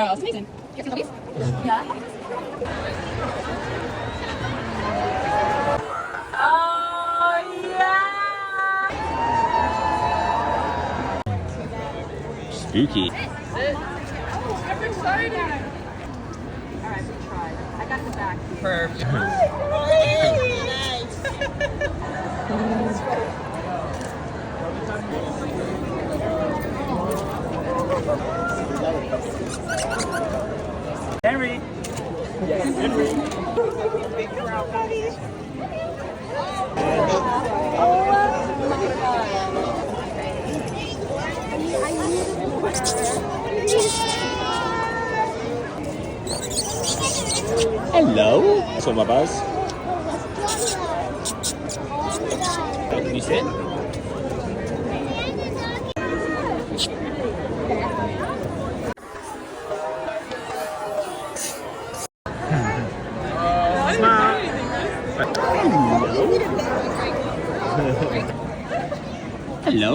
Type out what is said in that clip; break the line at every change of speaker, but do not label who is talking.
girl. It's amazing. You have some cookies? Yeah. Oh, yeah!
Spooky.
Oh, I'm excited. All right, we tried. I got the back. Perfect.
Henry. Yes, Henry. Hello. So my buzz. Can you sit? Hello.